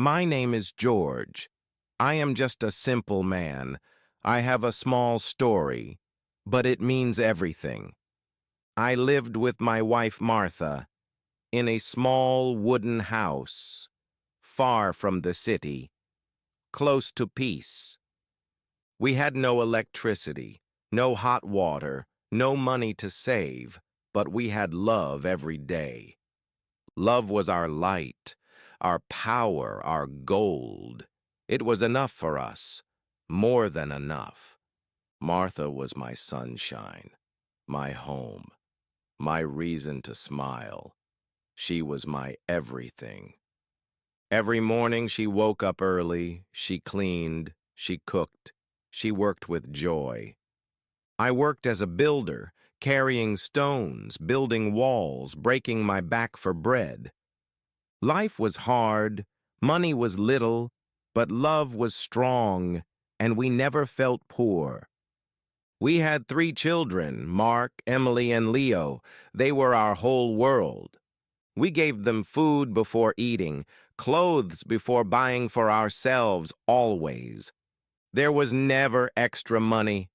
My name is George. I am just a simple man. I have a small story, but it means everything. I lived with my wife Martha in a small wooden house, far from the city, close to peace. We had no electricity, no hot water, no money to save, but we had love every day. Love was our light, our power, our gold. It was enough for us, more than enough. Martha was my sunshine, my home, my reason to smile. She was my everything. Every morning she woke up early, she cleaned, she cooked, she worked with joy. I worked as a builder, carrying stones, building walls, breaking my back for bread. Life was hard, money was little, but love was strong, and we never felt poor. We had 3 children, Mark, Emily, and Leo. They were our whole world. We gave them food before eating, clothes before buying for ourselves, always. There was never extra money,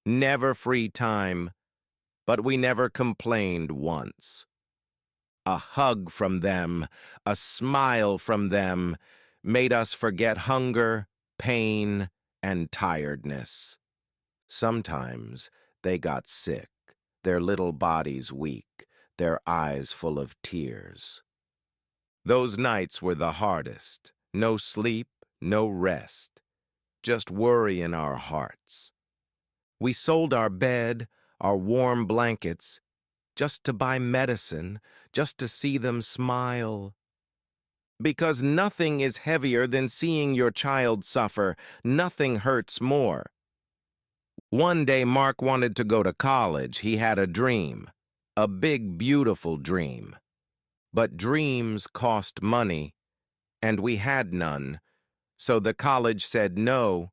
never free time, but we never complained once. A hug from them, a smile from them, made us forget hunger, pain, and tiredness. Sometimes they got sick, their little bodies weak, their eyes full of tears. Those nights were the hardest. No sleep, no rest, just worry in our hearts. We sold our bed, our warm blankets, just to buy medicine, just to see them smile. Because nothing is heavier than seeing your child suffer. Nothing hurts more. One day Mark wanted to go to college. He had a dream, a big, beautiful dream. But dreams cost money, and we had none, so the college said no,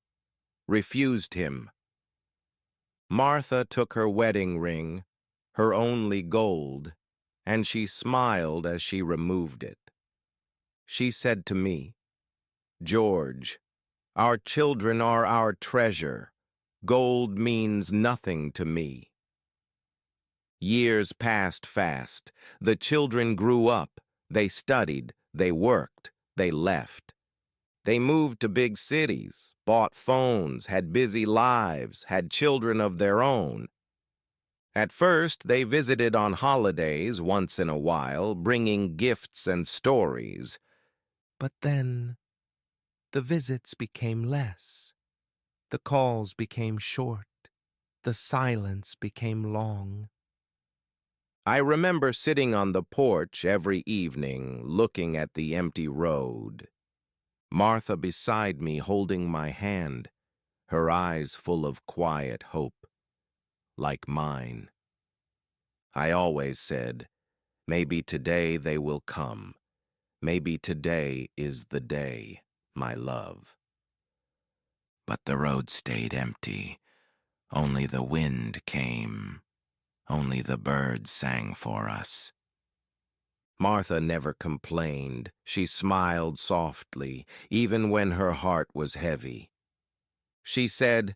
refused him. Martha took her wedding ring, her only gold, and she smiled as she removed it. She said to me, "George, our children are our treasure. Gold means nothing to me." Years passed fast. The children grew up. They studied, they worked, they left. They moved to big cities, bought phones, had busy lives, had children of their own. At first, they visited on holidays once in a while, bringing gifts and stories. But then, the visits became less. The calls became short. The silence became long. I remember sitting on the porch every evening, looking at the empty road. Martha beside me holding my hand, her eyes full of quiet hope, like mine. I always said, maybe today they will come. Maybe today is the day, my love. But the road stayed empty. Only the wind came. Only the birds sang for us. Martha never complained. She smiled softly, even when her heart was heavy. She said,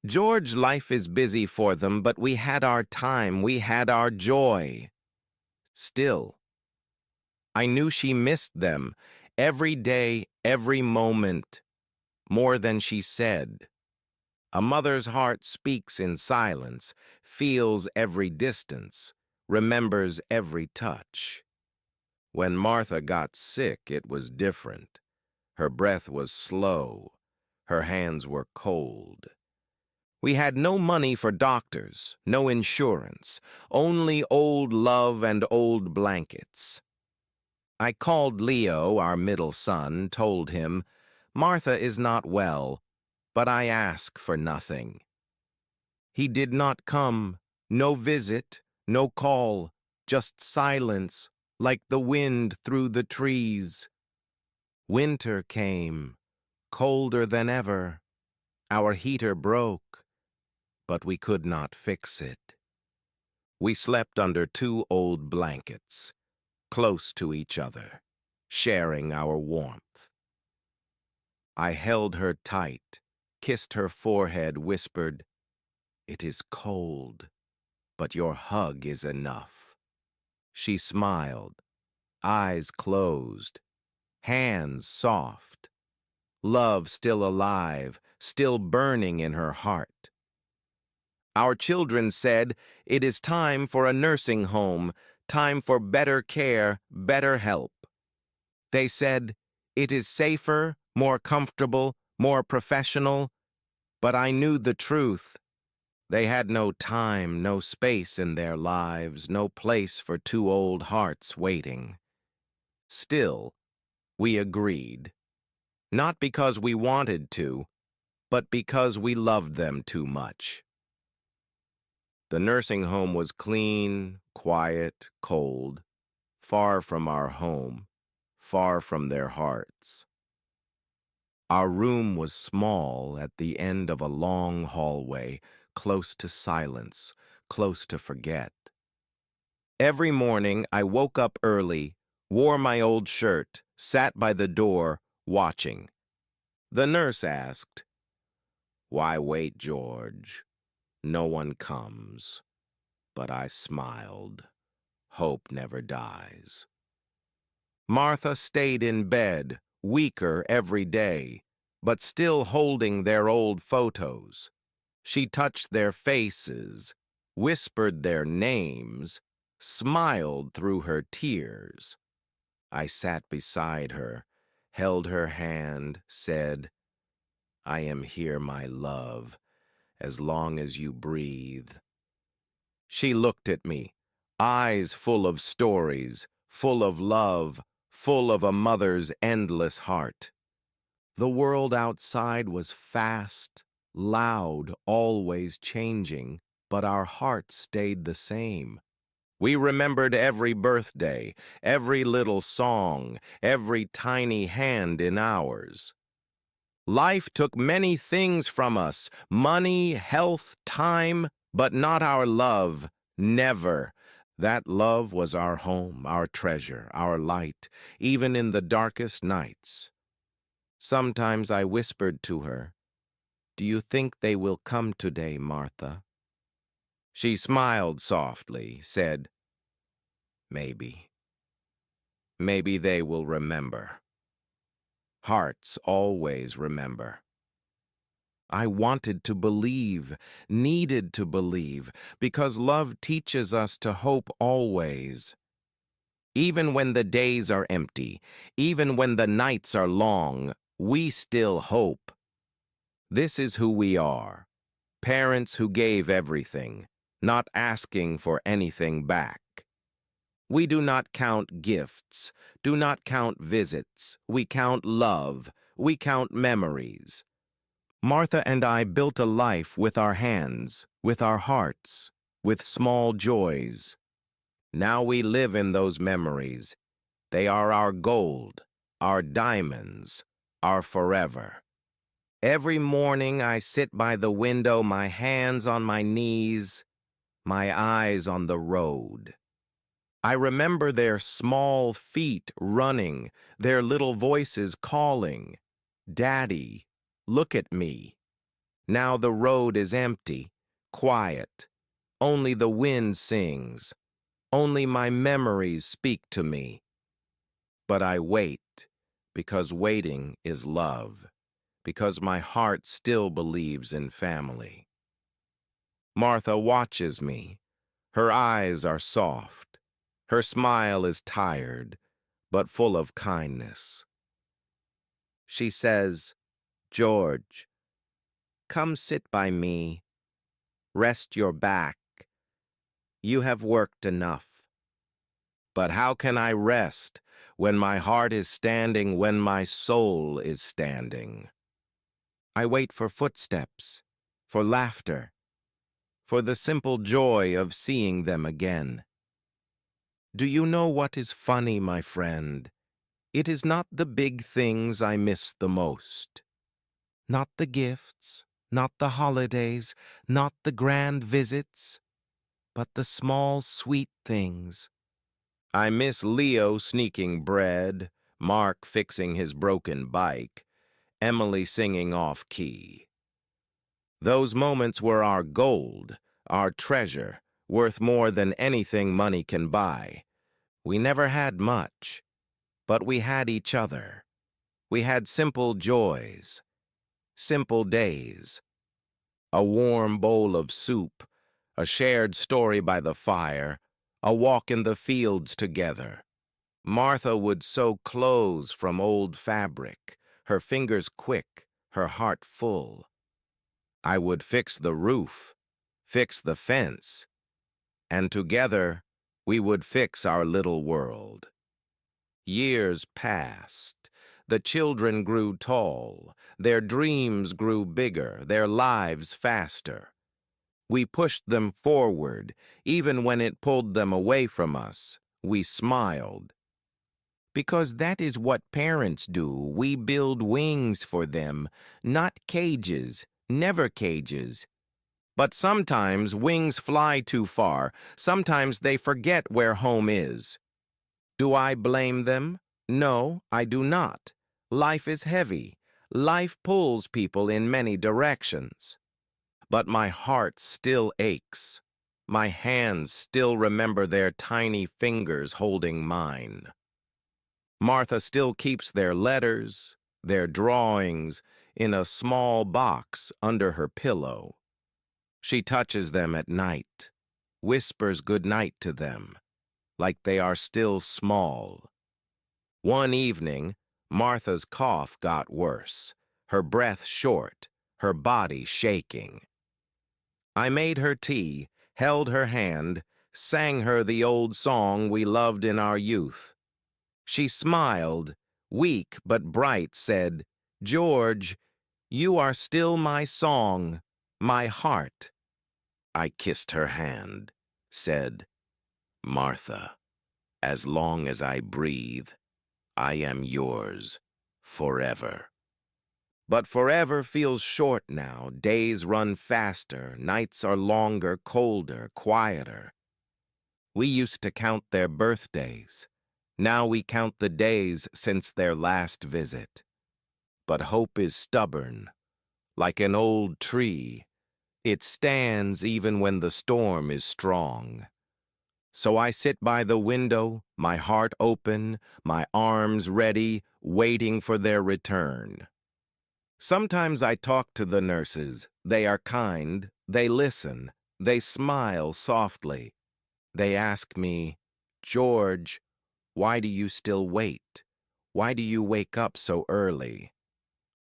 "George, life is busy for them, but we had our time, we had our joy." Still, I knew she missed them, every day, every moment, more than she said. A mother's heart speaks in silence, feels every distance, remembers every touch. When Martha got sick, it was different. Her breath was slow. Her hands were cold. We had no money for doctors, no insurance, only old love and old blankets. I called Leo, our middle son, told him, "Martha is not well, but I ask for nothing." He did not come, no visit, no call, just silence, like the wind through the trees. Winter came, colder than ever. Our heater broke, but we could not fix it. We slept under 2 old blankets, close to each other, sharing our warmth. I held her tight, kissed her forehead, whispered, "It is cold, but your hug is enough." She smiled, eyes closed, hands soft, love still alive, still burning in her heart. Our children said, "It is time for a nursing home, time for better care, better help." They said, "It is safer, more comfortable, more professional," but I knew the truth. They had no time, no space in their lives, no place for two old hearts waiting. Still, we agreed. Not because we wanted to, but because we loved them too much. The nursing home was clean, quiet, cold, far from our home, far from their hearts. Our room was small at the end of a long hallway, close to silence, close to forget. Every morning I woke up early, wore my old shirt, sat by the door, watching. The nurse asked, "Why wait, George? No one comes." But I smiled. Hope never dies. Martha stayed in bed, weaker every day, but still holding their old photos. She touched their faces, whispered their names, smiled through her tears. I sat beside her, held her hand, said, "I am here, my love, as long as you breathe." She looked at me, eyes full of stories, full of love, full of a mother's endless heart. The world outside was fast, loud, always changing, but our hearts stayed the same. We remembered every birthday, every little song, every tiny hand in ours. Life took many things from us, money, health, time, but not our love, never. That love was our home, our treasure, our light, even in the darkest nights. Sometimes I whispered to her, "Do you think they will come today, Martha?" She smiled softly, said, "Maybe. Maybe they will remember." Hearts always remember. I wanted to believe, needed to believe, because love teaches us to hope always. Even when the days are empty, even when the nights are long, we still hope. This is who we are, parents who gave everything, not asking for anything back. We do not count gifts, do not count visits, we count love, we count memories. Martha and I built a life with our hands, with our hearts, with small joys. Now we live in those memories. They are our gold, our diamonds, our forever. Every morning I sit by the window, my hands on my knees, my eyes on the road. I remember their small feet running, their little voices calling, "Daddy, look at me." Now the road is empty, quiet. Only the wind sings. Only my memories speak to me. But I wait, because waiting is love, because my heart still believes in family. Martha watches me. Her eyes are soft. Her smile is tired, but full of kindness. She says, "George, come sit by me. Rest your back. You have worked enough." But how can I rest when my heart is standing, when my soul is standing? I wait for footsteps, for laughter, for the simple joy of seeing them again. Do you know what is funny, my friend? It is not the big things I miss the most. Not the gifts, not the holidays, not the grand visits, but the small, sweet things. I miss Leo sneaking bread, Mark fixing his broken bike, Emily singing off-key. Those moments were our gold, our treasure, worth more than anything money can buy. We never had much, but we had each other. We had simple joys, simple days, a warm bowl of soup, a shared story by the fire, a walk in the fields together. Martha would sew clothes from old fabric, her fingers quick, her heart full. I would fix the roof, fix the fence, and together we would fix our little world. Years passed. The children grew tall. Their dreams grew bigger, their lives faster. We pushed them forward, even when it pulled them away from us. We smiled. Because that is what parents do. We build wings for them, not cages, never cages. But sometimes wings fly too far. Sometimes they forget where home is. Do I blame them? No, I do not. Life is heavy. Life pulls people in many directions. But my heart still aches. My hands still remember their tiny fingers holding mine. Martha still keeps their letters, their drawings, in a small box under her pillow. She touches them at night, whispers good night to them, like they are still small. One evening, Martha's cough got worse, her breath short, her body shaking. I made her tea, held her hand, sang her the old song we loved in our youth. She smiled, weak but bright, said, "George, you are still my song, my heart." I kissed her hand, said, "Martha, as long as I breathe, I am yours forever." But forever feels short now. Days run faster, nights are longer, colder, quieter. We used to count their birthdays. Now we count the days since their last visit. But hope is stubborn, like an old tree. It stands even when the storm is strong. So I sit by the window, my heart open, my arms ready, waiting for their return. Sometimes I talk to the nurses. They are kind, they listen, they smile softly. They ask me, "George, why do you still wait? Why do you wake up so early?"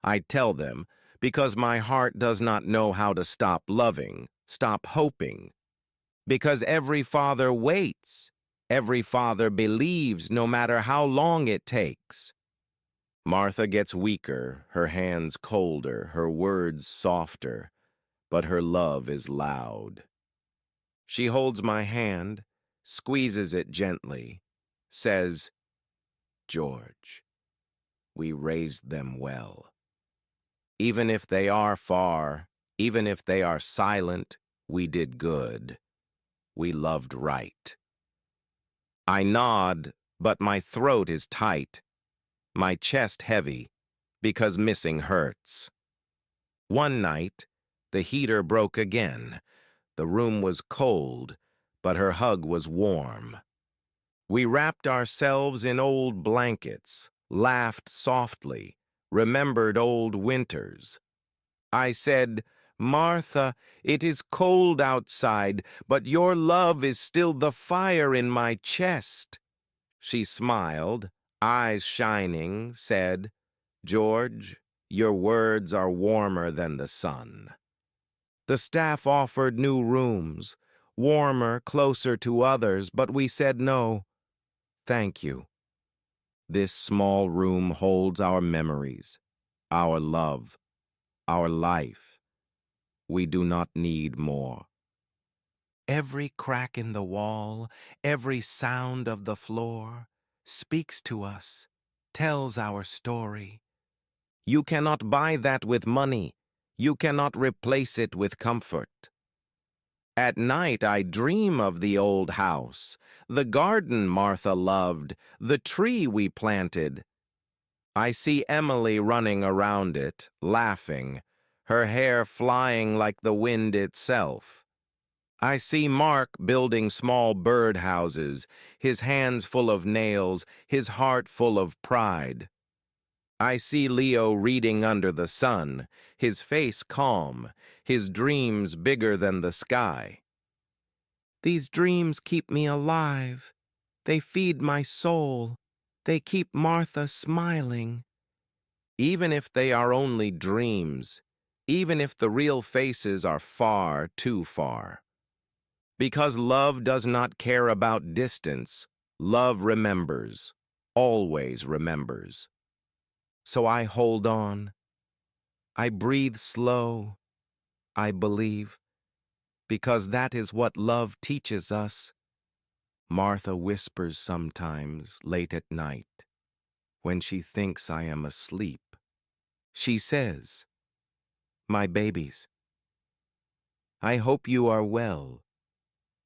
I tell them, because my heart does not know how to stop loving, stop hoping. Because every father waits. Every father believes no matter how long it takes. Martha gets weaker, her hands colder, her words softer, but her love is loud. She holds my hand, squeezes it gently, says, "George, we raised them well. Even if they are far, even if they are silent, we did good. We loved right." I nod, but my throat is tight, my chest heavy, because missing hurts. One night, the heater broke again. The room was cold, but her hug was warm. We wrapped ourselves in old blankets, laughed softly, remembered old winters. I said, "Martha, it is cold outside, but your love is still the fire in my chest." She smiled, eyes shining, said, "George, your words are warmer than the sun." The staff offered new rooms, warmer, closer to others, but we said no. Thank you. This small room holds our memories, our love, our life. We do not need more. Every crack in the wall, every sound of the floor speaks to us, tells our story. You cannot buy that with money. You cannot replace it with comfort. At night I dream of the old house, the garden Martha loved, the tree we planted. I see Emily running around it, laughing, her hair flying like the wind itself. I see Mark building small bird houses, his hands full of nails, his heart full of pride. I see Leo reading under the sun, his face calm, his dreams bigger than the sky. These dreams keep me alive. They feed my soul. They keep Martha smiling. Even if they are only dreams, even if the real faces are far too far. Because love does not care about distance, love remembers, always remembers. So I hold on. I breathe slow, I believe, because that is what love teaches us. Martha whispers sometimes late at night, when she thinks I am asleep. She says, "My babies, I hope you are well.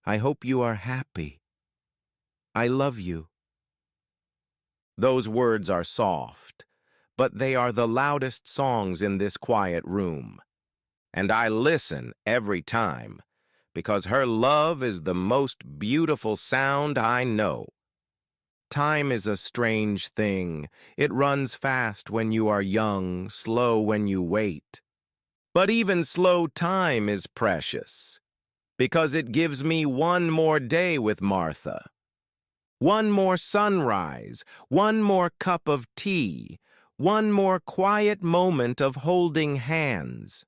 I hope you are happy. I love you." Those words are soft, but they are the loudest songs in this quiet room. And I listen every time, because her love is the most beautiful sound I know. Time is a strange thing. It runs fast when you are young, slow when you wait. But even slow time is precious, because it gives me one more day with Martha. One more sunrise, one more cup of tea, one more quiet moment of holding hands.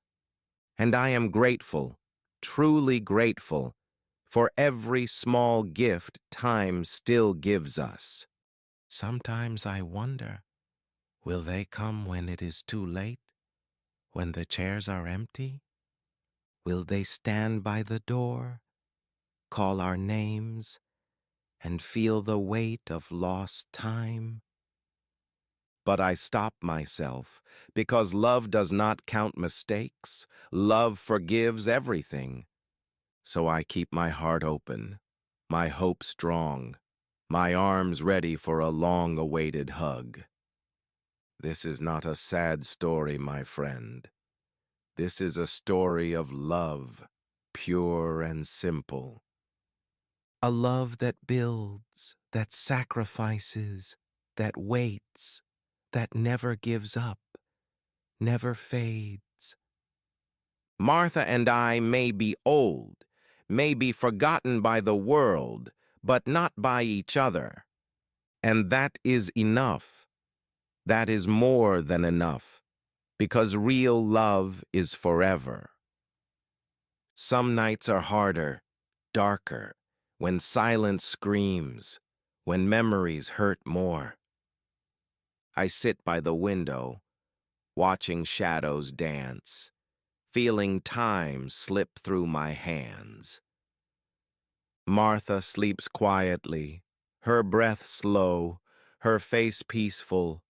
And I am grateful, truly grateful, for every small gift time still gives us. Sometimes I wonder, will they come when it is too late? When the chairs are empty? Will they stand by the door, call our names, and feel the weight of lost time? But I stop myself, because love does not count mistakes. Love forgives everything. So I keep my heart open, my hope strong, my arms ready for a long-awaited hug. This is not a sad story, my friend. This is a story of love, pure and simple. A love that builds, that sacrifices, that waits, that never gives up, never fades. Martha and I may be old, may be forgotten by the world, but not by each other. And that is enough. That is more than enough, because real love is forever. Some nights are harder, darker, when silence screams, when memories hurt more. I sit by the window, watching shadows dance, feeling time slip through my hands. Martha sleeps quietly, her breath slow, her face peaceful,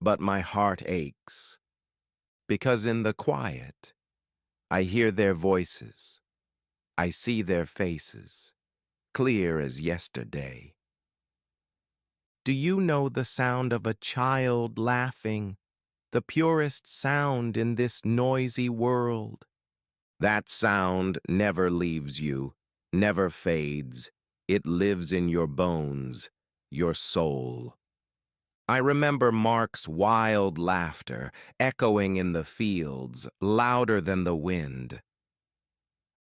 but my heart aches. Because in the quiet, I hear their voices, I see their faces, clear as yesterday. Do you know the sound of a child laughing, the purest sound in this noisy world? That sound never leaves you, never fades. It lives in your bones, your soul. I remember Mark's wild laughter, echoing in the fields, louder than the wind.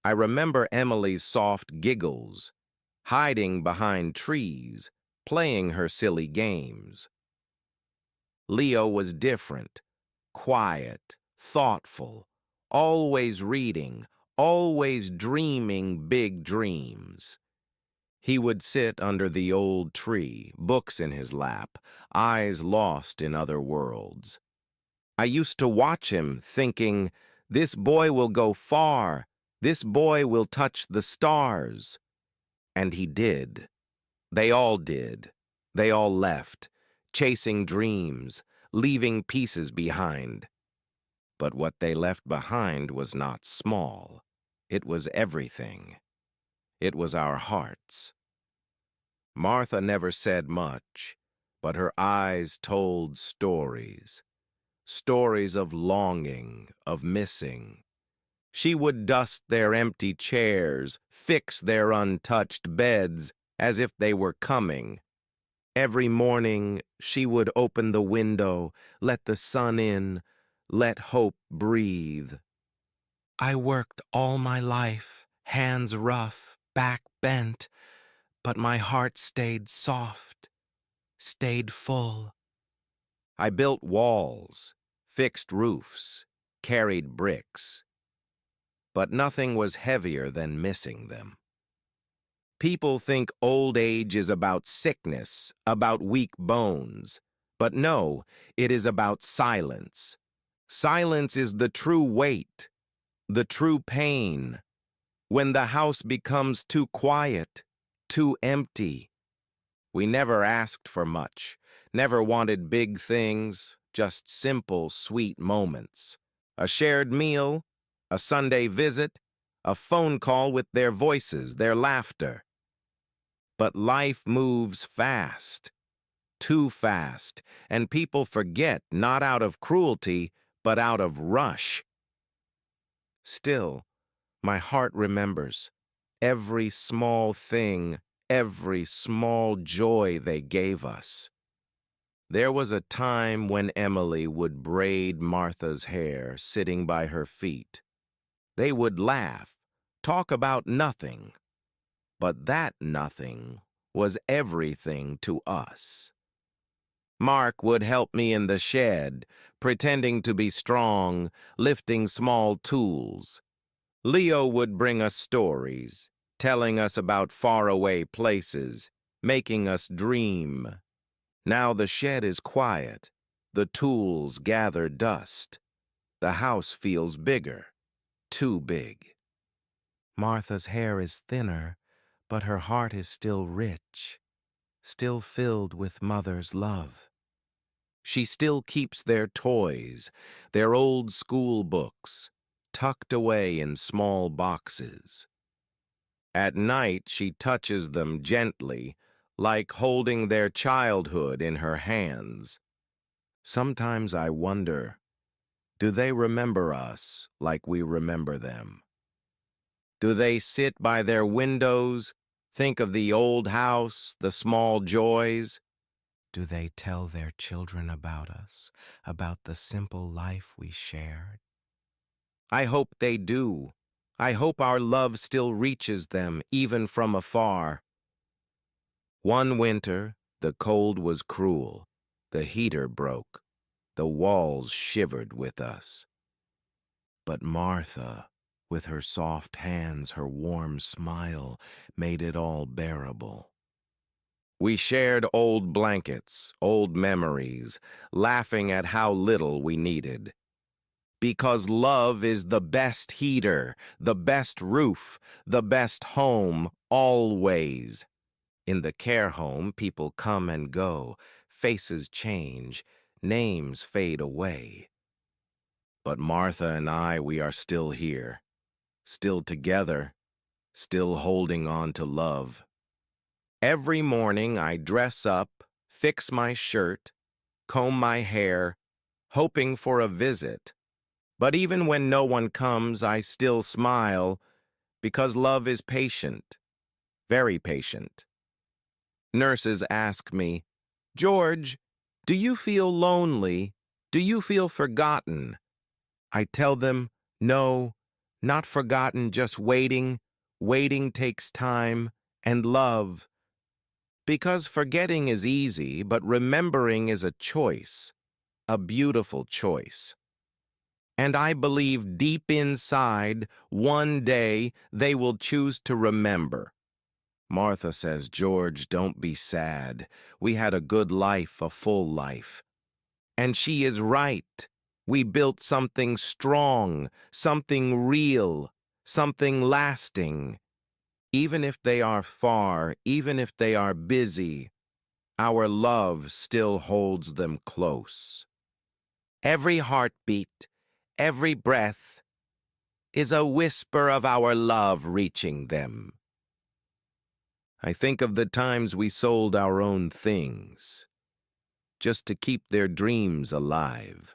I remember Emily's soft giggles, hiding behind trees, playing her silly games. Leo was different, quiet, thoughtful, always reading, always dreaming big dreams. He would sit under the old tree, books in his lap, eyes lost in other worlds. I used to watch him, thinking, this boy will go far, this boy will touch the stars. And he did. They all did. They all left, chasing dreams, leaving pieces behind. But what they left behind was not small. It was everything. It was our hearts. Martha never said much, but her eyes told stories. Stories of longing, of missing. She would dust their empty chairs, fix their untouched beds, as if they were coming. Every morning she would open the window, let the sun in, let hope breathe. I worked all my life, hands rough, back bent, but my heart stayed soft, stayed full. I built walls, fixed roofs, carried bricks, but nothing was heavier than missing them. People think old age is about sickness, about weak bones, but no, it is about silence. Silence is the true weight, the true pain, when the house becomes too quiet, too empty. We never asked for much, never wanted big things, just simple, sweet moments. A shared meal, a Sunday visit, a phone call with their voices, their laughter. But life moves fast, too fast, and people forget not out of cruelty, but out of rush. Still, my heart remembers every small thing, every small joy they gave us. There was a time when Emily would braid Martha's hair sitting by her feet. They would laugh, talk about nothing, but that nothing was everything to us. Mark would help me in the shed, pretending to be strong, lifting small tools. Leo would bring us stories, telling us about faraway places, making us dream. Now the shed is quiet, the tools gather dust. The house feels bigger, too big. Martha's hair is thinner, but her heart is still rich, still filled with mother's love. She still keeps their toys, their old school books, tucked away in small boxes. At night she touches them gently, like holding their childhood in her hands. Sometimes I wonder, do they remember us like we remember them? Do they sit by their windows, think of the old house, the small joys? Do they tell their children about us, about the simple life we shared? I hope they do. I hope our love still reaches them, even from afar. One winter, the cold was cruel. The heater broke. The walls shivered with us. But Martha, with her soft hands, her warm smile, made it all bearable. We shared old blankets, old memories, laughing at how little we needed. Because love is the best heater, the best roof, the best home, always. In the care home, people come and go, faces change, names fade away. But Martha and I, we are still here, still together, still holding on to love. Every morning I dress up, fix my shirt, comb my hair, hoping for a visit. But even when no one comes, I still smile, because love is patient, very patient. Nurses ask me, "George, do you feel lonely? Do you feel forgotten?" I tell them, no, not forgotten, just waiting. Waiting takes time and love. Because forgetting is easy, but remembering is a choice, a beautiful choice. And I believe deep inside, one day they will choose to remember. Martha says, "George, don't be sad. We had a good life, a full life." And she is right. We built something strong, something real, something lasting. Even if they are far, even if they are busy, our love still holds them close. Every heartbeat, every breath is a whisper of our love reaching them. I think of the times we sold our own things. just to keep their dreams alive.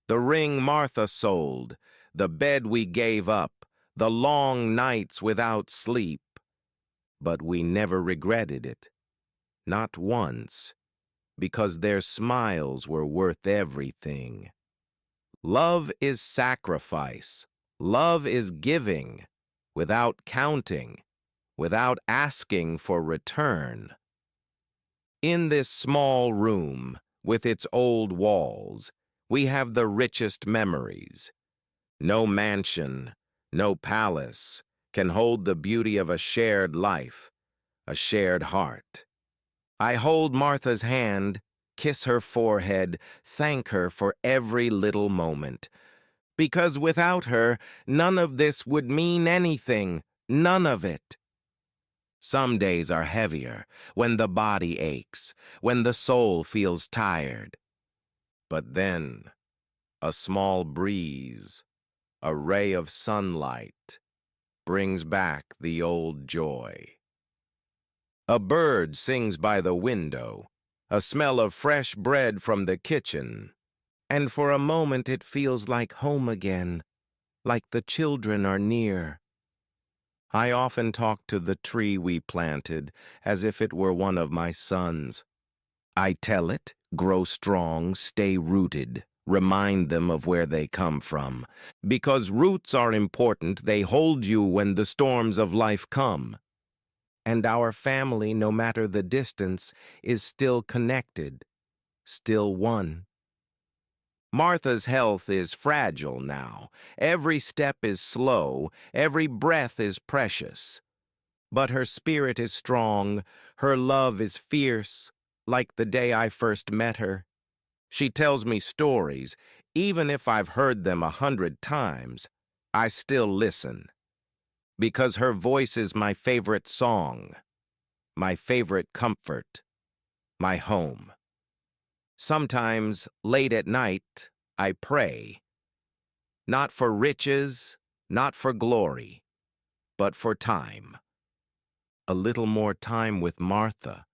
The ring Martha sold, the bed we gave up, the long nights without sleep. But we never regretted it, not once, because their smiles were worth everything. Love is sacrifice. Love is giving, without counting, without asking for return. In this small room, with its old walls, we have the richest memories. No mansion, no palace can hold the beauty of a shared life, a shared heart. I hold Martha's hand, kiss her forehead, thank her for every little moment. Because without her, none of this would mean anything, none of it. Some days are heavier, when the body aches, when the soul feels tired. But then, a small breeze, a ray of sunlight, brings back the old joy. A bird sings by the window, a smell of fresh bread from the kitchen, and for a moment it feels like home again, like the children are near. I often talk to the tree we planted as if it were one of my sons. I tell it, grow strong, stay rooted, remind them of where they come from. Because roots are important, they hold you when the storms of life come. And our family, no matter the distance, is still connected, still one. Martha's health is fragile now. Every step is slow, every breath is precious. But her spirit is strong, her love is fierce, like the day I first met her. She tells me stories, even if I've heard them 100 times, I still listen. Because her voice is my favorite song, my favorite comfort, my home. Sometimes, late at night, I pray. Not for riches, not for glory, but for time. A little more time with Martha,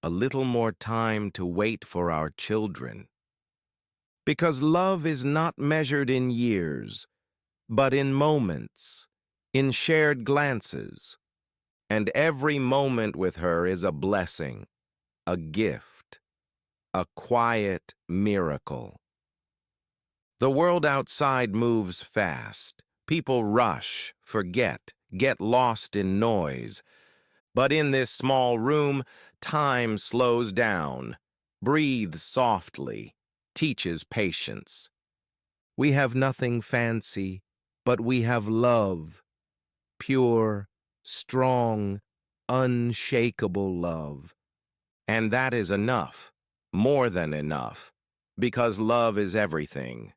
a little more time to wait for our children. Because love is not measured in years, but in moments, in shared glances. And every moment with her is a blessing, a gift, a quiet miracle. The world outside moves fast. People rush, forget, get lost in noise. But in this small room, time slows down, breathes softly, teaches patience. We have nothing fancy, but we have love, pure, strong, unshakable love. And that is enough, more than enough, because love is everything.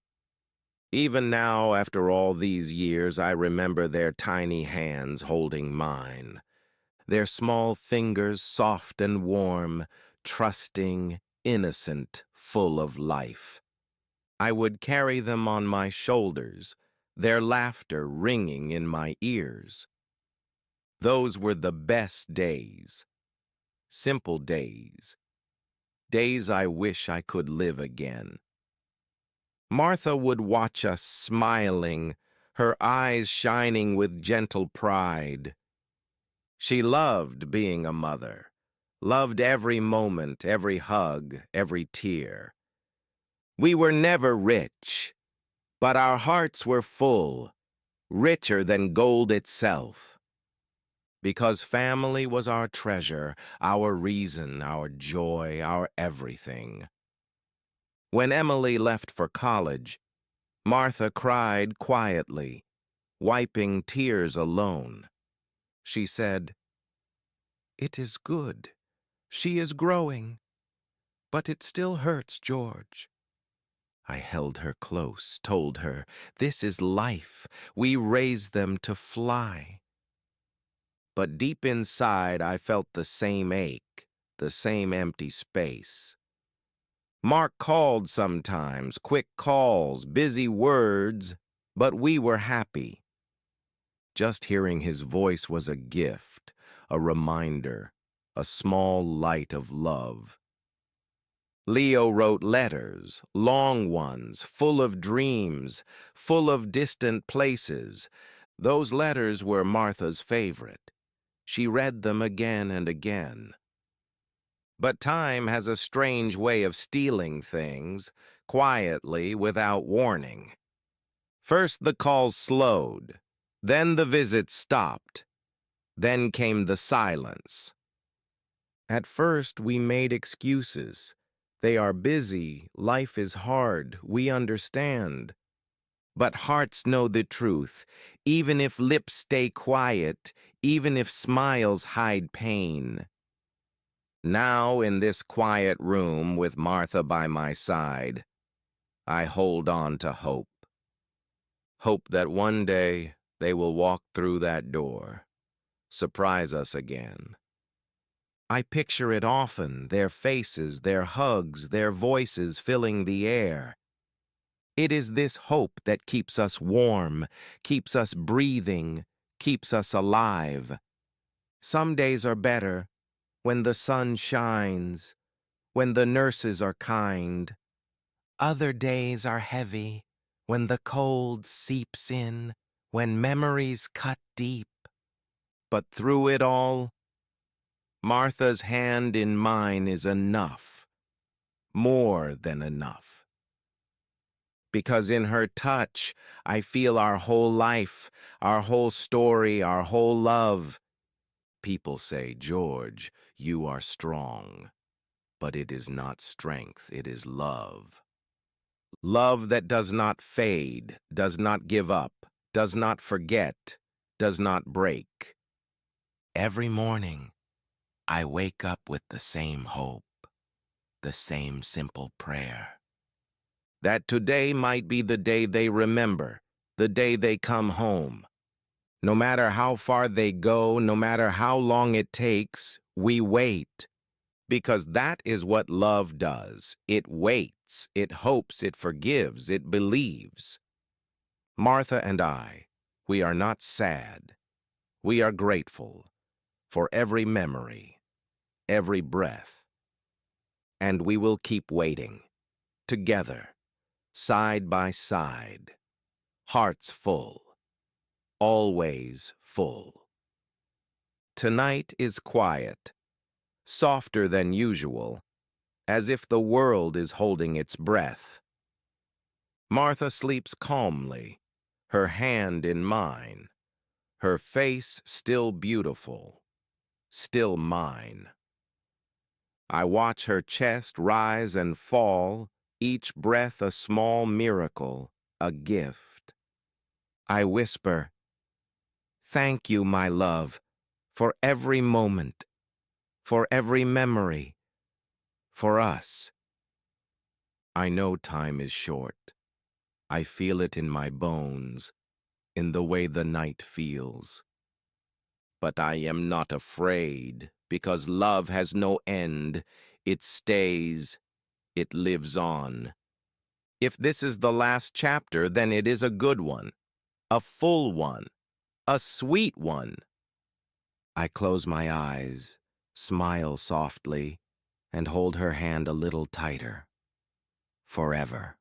Even now, after all these years, I remember their tiny hands holding mine, their small fingers soft and warm, trusting, innocent, full of life. I would carry them on my shoulders, their laughter ringing in my ears. Those were the best days, simple days, days I wish I could live again. Martha would watch us smiling, her eyes shining with gentle pride. She loved being a mother, loved every moment, every hug, every tear. We were never rich, but our hearts were full, richer than gold itself. Because family was our treasure, our reason, our joy, our everything. When Emily left for college, Martha cried quietly, wiping tears alone. She said, "It is good. She is growing. But it still hurts, George." I held her close, told her, "This is life. We raise them to fly." But deep inside, I felt the same ache, the same empty space. Mark called sometimes, quick calls, busy words, but we were happy. Just hearing his voice was a gift, a reminder, a small light of love. Leo wrote letters, long ones, full of dreams, full of distant places. Those letters were Martha's favorite. She read them again and again. But time has a strange way of stealing things, quietly, without warning. First the calls slowed, then the visits stopped, then came the silence. At first we made excuses. They are busy, life is hard, we understand. But hearts know the truth, even if lips stay quiet, even if smiles hide pain. Now, in this quiet room with Martha by my side, I hold on to hope. Hope that one day they will walk through that door, surprise us again. I picture it often, their faces, their hugs, their voices filling the air. It is this hope that keeps us warm, keeps us breathing, keeps us alive. Some days are better when the sun shines, when the nurses are kind. Other days are heavy when the cold seeps in, when memories cut deep. But through it all, Martha's hand in mine is enough, more than enough. Because in her touch, I feel our whole life, our whole story, our whole love. People say, George, you are strong. But it is not strength, it is love. Love that does not fade, does not give up, does not forget, does not break. Every morning, I wake up with the same hope, the same simple prayer. That today might be the day they remember, the day they come home. No matter how far they go, no matter how long it takes, we wait. Because that is what love does. It waits, it hopes, it forgives, it believes. Martha and I, we are not sad. We are grateful for every memory, every breath. And we will keep waiting, together, side by side, hearts full, always full. Tonight is quiet, softer than usual, as if the world is holding its breath. Martha sleeps calmly, her hand in mine, her face still beautiful, still mine. I watch her chest rise and fall, each breath a small miracle, a gift. I whisper, "Thank you, my love, for every moment, for every memory, for us." I know time is short. I feel it in my bones, in the way the night feels. But I am not afraid, because love has no end. It stays, it lives on. If this is the last chapter, then it is a good one, a full one, a sweet one. I close my eyes, smile softly, and hold her hand a little tighter. Forever.